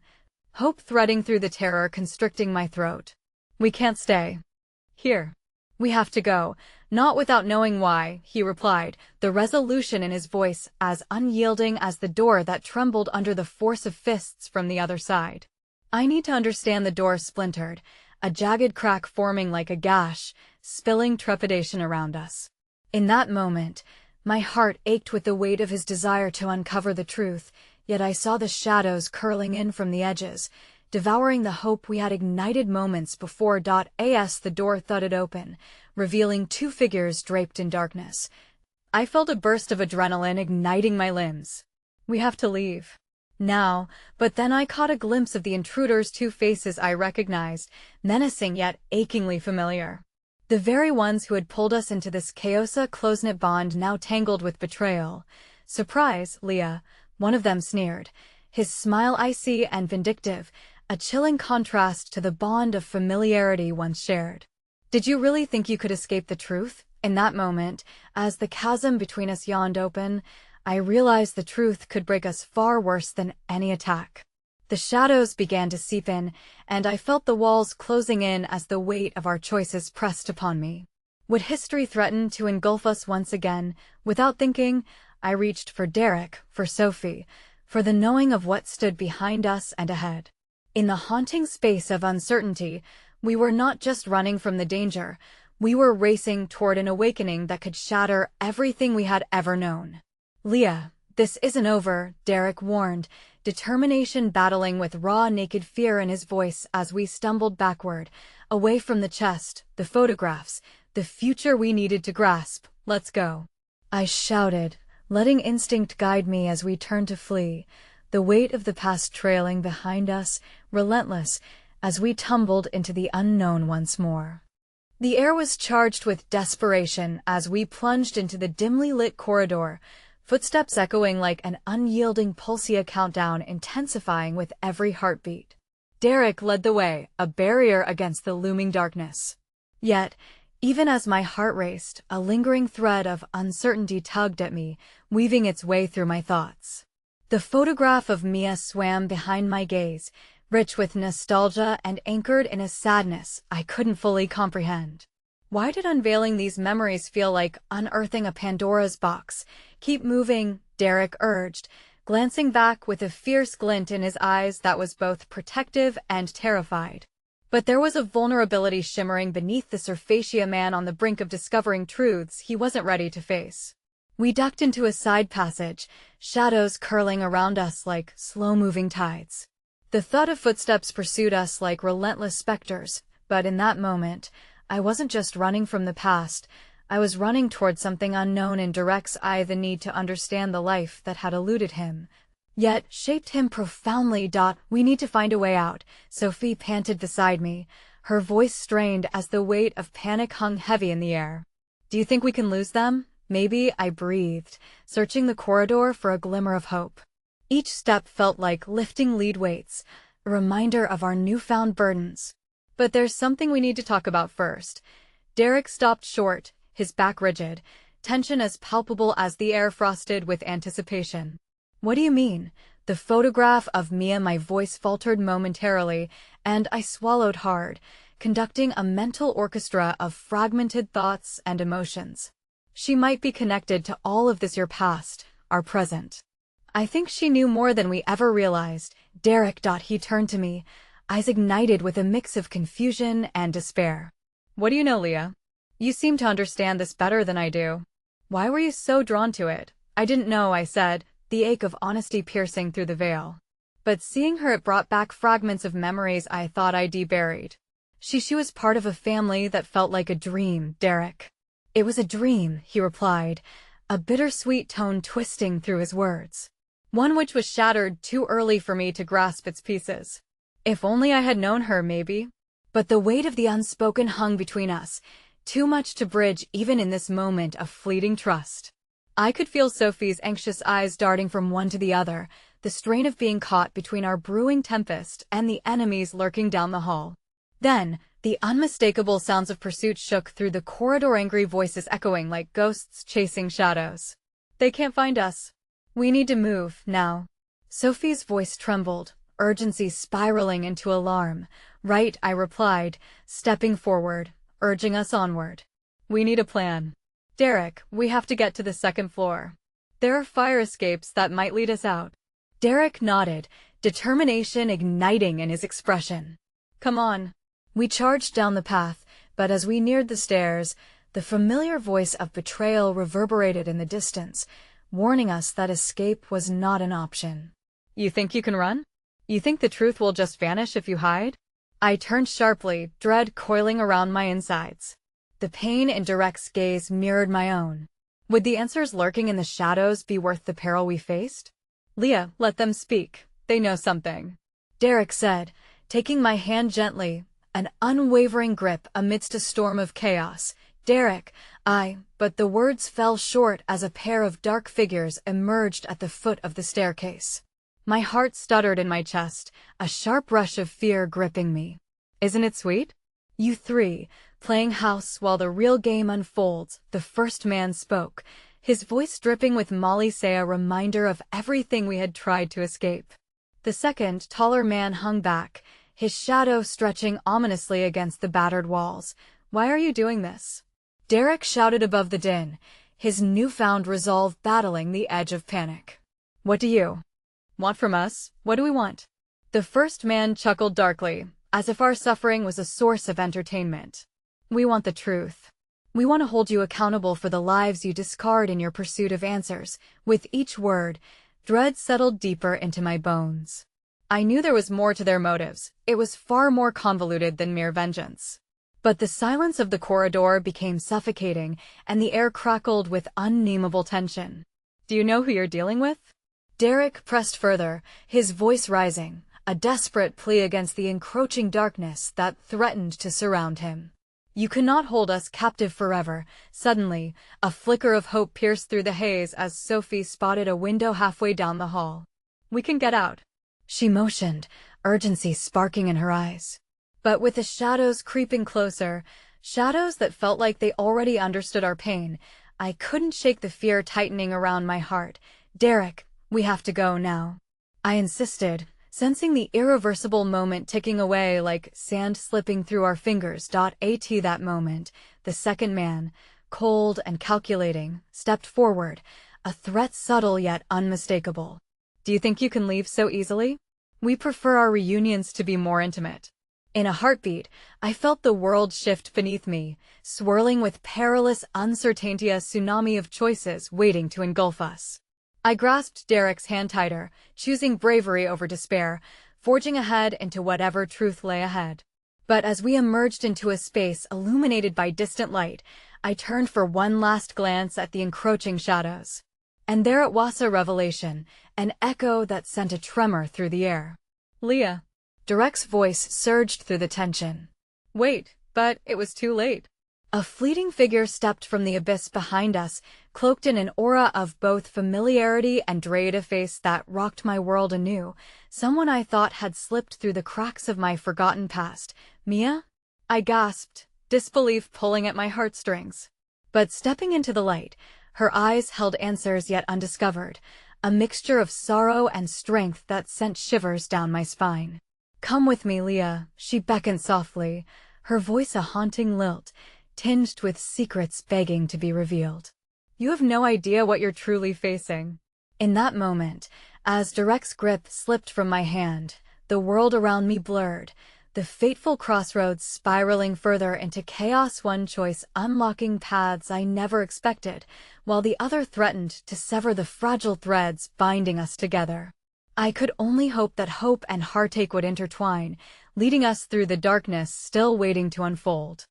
Hope threading through the terror constricting my throat. We can't stay here. We have to go, not without knowing why, he replied, the resolution in his voice as unyielding as the door that trembled under the force of fists from the other side. I need to understand. The door splintered, a jagged crack forming like a gash, spilling trepidation around us. In that moment, my heart ached with the weight of his desire to uncover the truth, yet I saw the shadows curling in from the edges, devouring the hope we had ignited moments before. As the door thudded open, revealing two figures draped in darkness. I felt a burst of adrenaline igniting my limbs. We have to leave now, but then I caught a glimpse of the intruders, two faces I recognized, menacing yet achingly familiar. The very ones who had pulled us into this close-knit bond, now tangled with betrayal. Surprise, Leah, one of them sneered, his smile icy and vindictive, a chilling contrast to the bond of familiarity once shared. Did you really think you could escape the truth? In that moment, as the chasm between us yawned open, I realized the truth could break us far worse than any attack. The shadows began to seep in, and I felt the walls closing in as the weight of our choices pressed upon me. Would history threaten to engulf us once again? Without thinking, I reached for Derek, for Sophie, for the knowing of what stood behind us and ahead. In the haunting space of uncertainty, we were not just running from the danger, we were racing toward an awakening that could shatter everything we had ever known. Leah, this isn't over, Derek warned, determination battling with raw, naked fear in his voice as we stumbled backward, away from the chest, the photographs, the future we needed to grasp. Let's go. I shouted, letting instinct guide me as we turned to flee, the weight of the past trailing behind us, relentless, as we tumbled into the unknown once more. The air was charged with desperation as we plunged into the dimly lit corridor, footsteps echoing like an unyielding pulsea countdown intensifying with every heartbeat. Derek led the way, a barrier against the looming darkness. Yet, even as my heart raced, a lingering thread of uncertainty tugged at me, weaving its way through my thoughts. The photograph of Mia swam behind my gaze, rich with nostalgia and anchored in a sadness I couldn't fully comprehend. Why did unveiling these memories feel like unearthing a Pandora's box? Keep moving, Derek urged, glancing back with a fierce glint in his eyes that was both protective and terrified. But there was a vulnerability shimmering beneath the Surfacia man on the brink of discovering truths he wasn't ready to face. We ducked into a side passage, shadows curling around us like slow-moving tides. The thud of footsteps pursued us like relentless specters, but in that moment, I wasn't just running from the past, I was running toward something unknown in Derek's eye, the need to understand the life that had eluded him, yet shaped him profoundly. We need to find a way out, Sophie panted beside me, her voice strained as the weight of panic hung heavy in the air. Do you think we can lose them? Maybe, I breathed, searching the corridor for a glimmer of hope. Each step felt like lifting lead weights, a reminder of our newfound burdens. But there's something we need to talk about first. Derek stopped short, his back rigid, tension as palpable as the air frosted with anticipation. What do you mean? The photograph of Mia, my voice faltered momentarily, and I swallowed hard, conducting a mental orchestra of fragmented thoughts and emotions. She might be connected to all of this, your past, our present. I think she knew more than we ever realized, Derek. He turned to me, eyes ignited with a mix of confusion and despair. What do you know, Leah? You seem to understand this better than I do. Why were you so drawn to it? I didn't know, I said, the ache of honesty piercing through the veil. But seeing her, it brought back fragments of memories I thought I'd buried. She was part of a family that felt like a dream, Derek. It was a dream, he replied, a bittersweet tone twisting through his words. One which was shattered too early for me to grasp its pieces. If only I had known her, maybe. But the weight of the unspoken hung between us, too much to bridge even in this moment of fleeting trust. I could feel Sophie's anxious eyes darting from one to the other, the strain of being caught between our brewing tempest and the enemies lurking down the hall. Then, the unmistakable sounds of pursuit shook through the corridor, angry voices echoing like ghosts chasing shadows. They can't find us. We need to move, now. Sophie's voice trembled, urgency spiraling into alarm. Right, I replied, stepping forward, urging us onward. We need a plan. Derek, we have to get to the second floor. There are fire escapes that might lead us out. Derek nodded, determination igniting in his expression. Come on. We charged down the path, but as we neared the stairs, the familiar voice of betrayal reverberated in the distance, warning us that escape was not an option. You think you can run? You think the truth will just vanish if you hide? I turned sharply, dread coiling around my insides. The pain in Derek's gaze mirrored my own. Would the answers lurking in the shadows be worth the peril we faced? Leah, let them speak. They know something. Derek said, taking my hand gently, an unwavering grip amidst a storm of chaos. Derek, but the words fell short as a pair of dark figures emerged at the foot of the staircase. My heart stuttered in my chest, a sharp rush of fear gripping me. Isn't it sweet? You three, playing house while the real game unfolds, the first man spoke, his voice dripping with Molly's a reminder of everything we had tried to escape. The second, taller man hung back, his shadow stretching ominously against the battered walls. Why are you doing this? Derek shouted above the din, his newfound resolve battling the edge of panic. What do you want from us? What do we want? The first man chuckled darkly, as if our suffering was a source of entertainment. We want the truth. We want to hold you accountable for the lives you discard in your pursuit of answers. With each word, dread settled deeper into my bones. I knew there was more to their motives. It was far more convoluted than mere vengeance. But the silence of the corridor became suffocating, and the air crackled with unnameable tension. Do you know who you're dealing with? Derek pressed further, his voice rising, a desperate plea against the encroaching darkness that threatened to surround him. You cannot hold us captive forever. Suddenly, a flicker of hope pierced through the haze as Sophie spotted a window halfway down the hall. We can get out. She motioned, urgency sparking in her eyes. But with the shadows creeping closer, shadows that felt like they already understood our pain, I couldn't shake the fear tightening around my heart. Derek, we have to go now. I insisted, sensing the irreversible moment ticking away like sand slipping through our fingers. At that moment, the second man, cold and calculating, stepped forward, a threat subtle yet unmistakable. Do you think you can leave so easily? We prefer our reunions to be more intimate. In a heartbeat, I felt the world shift beneath me, swirling with perilous uncertainty, a tsunami of choices waiting to engulf us. I grasped Derek's hand tighter, choosing bravery over despair, forging ahead into whatever truth lay ahead. But as we emerged into a space illuminated by distant light, I turned for one last glance at the encroaching shadows. And there it was, a revelation, an echo that sent a tremor through the air. Leah. Derek's voice surged through the tension. Wait, but it was too late. A fleeting figure stepped from the abyss behind us, cloaked in an aura of both familiarity and dread, a face that rocked my world anew, someone I thought had slipped through the cracks of my forgotten past. Mia? I gasped, disbelief pulling at my heartstrings. But stepping into the light, her eyes held answers yet undiscovered, a mixture of sorrow and strength that sent shivers down my spine. Come with me, Leah, she beckoned softly, her voice a haunting lilt, tinged with secrets begging to be revealed. You have no idea what you're truly facing. In that moment, as Derek's grip slipped from my hand, the world around me blurred, the fateful crossroads spiraling further into chaos, one choice unlocking paths I never expected, while the other threatened to sever the fragile threads binding us together. I could only hope that hope and heartache would intertwine, leading us through the darkness still waiting to unfold.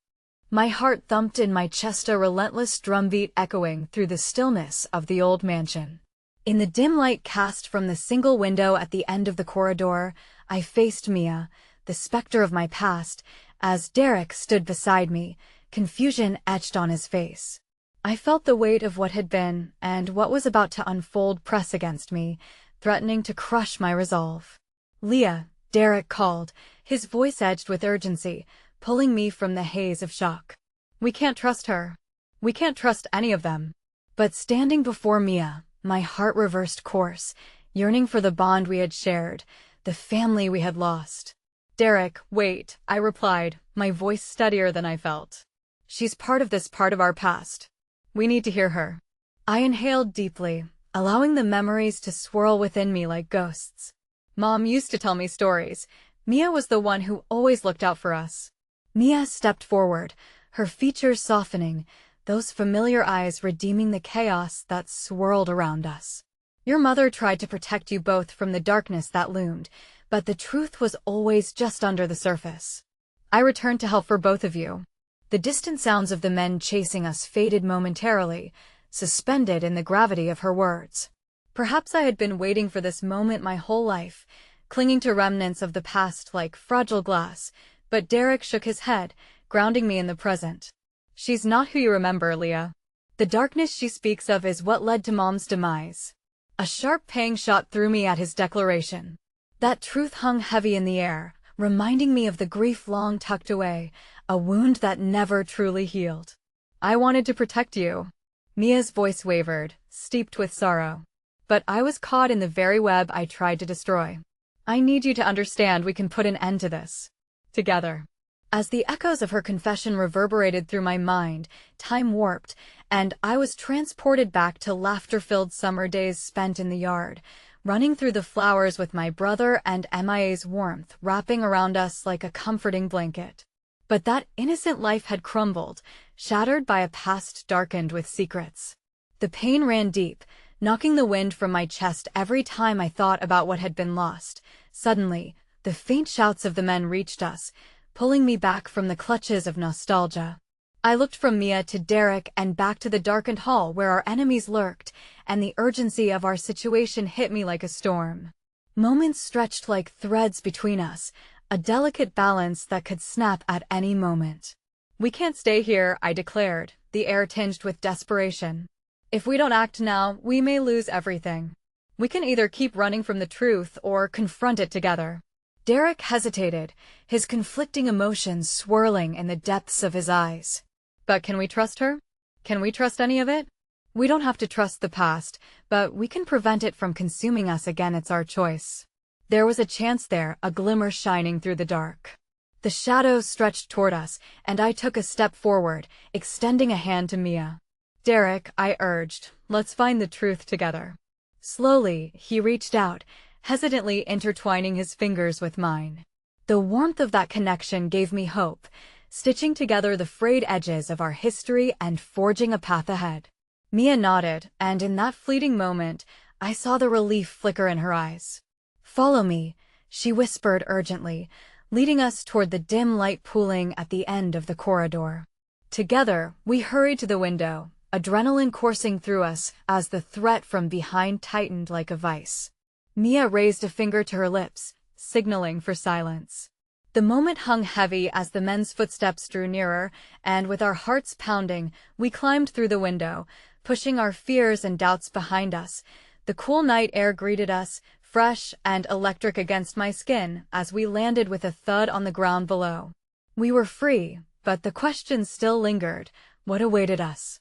My heart thumped in my chest, a relentless drumbeat echoing through the stillness of the old mansion. In the dim light cast from the single window at the end of the corridor, I faced Mia, the specter of my past, as Derek stood beside me, confusion etched on his face. I felt the weight of what had been and what was about to unfold press against me, threatening to crush my resolve. Leah, Derek called, his voice edged with urgency, pulling me from the haze of shock. We can't trust her. We can't trust any of them. But standing before Mia, my heart reversed course, yearning for the bond we had shared, the family we had lost. Derek, wait, I replied, my voice steadier than I felt. She's part of this part of our past. We need to hear her. I inhaled deeply, allowing the memories to swirl within me like ghosts. Mom used to tell me stories. Mia was the one who always looked out for us. Mia stepped forward, her features softening, those familiar eyes redeeming the chaos that swirled around us. Your mother tried to protect you both from the darkness that loomed, but the truth was always just under the surface. I returned to help for both of you. The distant sounds of the men chasing us faded momentarily, suspended in the gravity of her words. Perhaps I had been waiting for this moment my whole life, clinging to remnants of the past like fragile glass, but Derek shook his head, grounding me in the present. She's not who you remember, Leah. The darkness she speaks of is what led to Mom's demise. A sharp pang shot through me at his declaration. That truth hung heavy in the air, reminding me of the grief long tucked away, a wound that never truly healed. I wanted to protect you. Mia's voice wavered, steeped with sorrow. But I was caught in the very web I tried to destroy. I need you to understand we can put an end to this. Together. As the echoes of her confession reverberated through my mind, time warped, and I was transported back to laughter-filled summer days spent in the yard, running through the flowers with my brother and Mia's warmth wrapping around us like a comforting blanket. But that innocent life had crumbled, shattered by a past darkened with secrets. The pain ran deep, knocking the wind from my chest every time I thought about what had been lost. Suddenly, the faint shouts of the men reached us, pulling me back from the clutches of nostalgia. I looked from Mia to Derek and back to the darkened hall where our enemies lurked, and the urgency of our situation hit me like a storm. Moments stretched like threads between us, a delicate balance that could snap at any moment. We can't stay here, I declared, the air tinged with desperation. If we don't act now, we may lose everything. We can either keep running from the truth or confront it together. Derek hesitated, his conflicting emotions swirling in the depths of his eyes. But can we trust her? Can we trust any of it? We don't have to trust the past, but we can prevent it from consuming us again. It's our choice. There was a chance there, a glimmer shining through the dark. The shadows stretched toward us, and I took a step forward, extending a hand to Mia. Derek, I urged, let's find the truth together. Slowly, he reached out, hesitantly intertwining his fingers with mine. The warmth of that connection gave me hope, stitching together the frayed edges of our history and forging a path ahead. Mia nodded, and in that fleeting moment, I saw the relief flicker in her eyes. Follow me, she whispered urgently, leading us toward the dim light pooling at the end of the corridor. Together, we hurried to the window, adrenaline coursing through us as the threat from behind tightened like a vice. Mia raised a finger to her lips, signaling for silence. The moment hung heavy as the men's footsteps drew nearer, and with our hearts pounding, we climbed through the window, pushing our fears and doubts behind us. The cool night air greeted us, fresh and electric against my skin, as we landed with a thud on the ground below. We were free, but the question still lingered. What awaited us?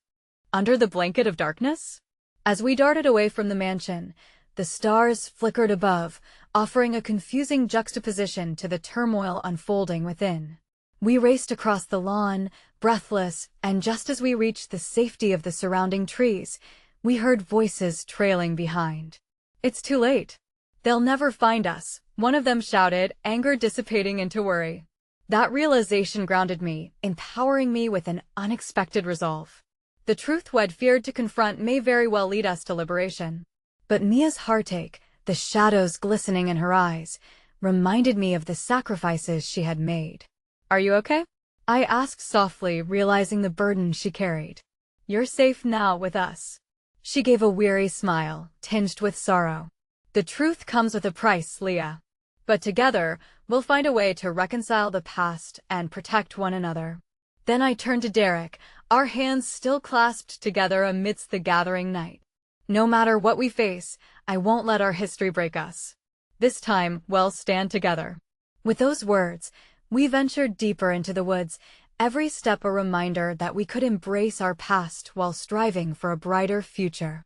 Under the blanket of darkness? As we darted away from the mansion, the stars flickered above, offering a confusing juxtaposition to the turmoil unfolding within. We raced across the lawn, breathless, and just as we reached the safety of the surrounding trees, we heard voices trailing behind. It's too late. They'll never find us, one of them shouted, anger dissipating into worry. That realization grounded me, empowering me with an unexpected resolve. The truth we'd feared to confront may very well lead us to liberation. But Mia's heartache, the shadows glistening in her eyes, reminded me of the sacrifices she had made. Are you okay? I asked softly, realizing the burden she carried. You're safe now with us. She gave a weary smile, tinged with sorrow. The truth comes with a price, Leah. But together, we'll find a way to reconcile the past and protect one another. Then I turned to Derek, our hands still clasped together amidst the gathering night. No matter what we face, I won't let our history break us. This time, we'll stand together. With those words, we ventured deeper into the woods, every step a reminder that we could embrace our past while striving for a brighter future.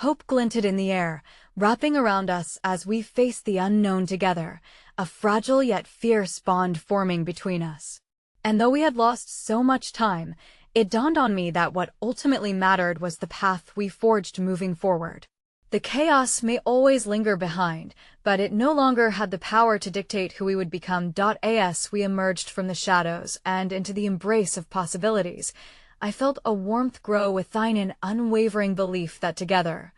Hope glinted in the air, wrapping around us as we faced the unknown together, a fragile yet fierce bond forming between us. And though we had lost so much time, it dawned on me that what ultimately mattered was the path we forged moving forward. The chaos may always linger behind, but it no longer had the power to dictate who we would become. As we emerged from the shadows and into the embrace of possibilities, I felt a warmth grow within, an unwavering belief that together,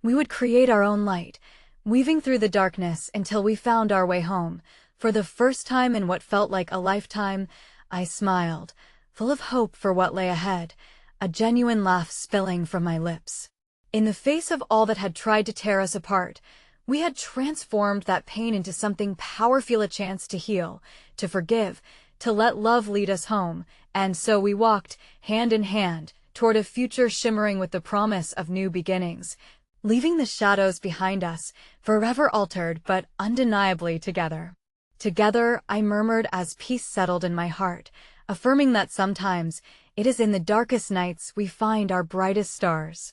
we would create our own light, weaving through the darkness until we found our way home. For the first time in what felt like a lifetime, I smiled, full of hope for what lay ahead, a genuine laugh spilling from my lips. In the face of all that had tried to tear us apart, we had transformed that pain into something powerful, a chance to heal, to forgive, to let love lead us home, and so we walked, hand in hand, toward a future shimmering with the promise of new beginnings, leaving the shadows behind us, forever altered but undeniably together. Together, I murmured as peace settled in my heart, affirming that sometimes, it is in the darkest nights we find our brightest stars.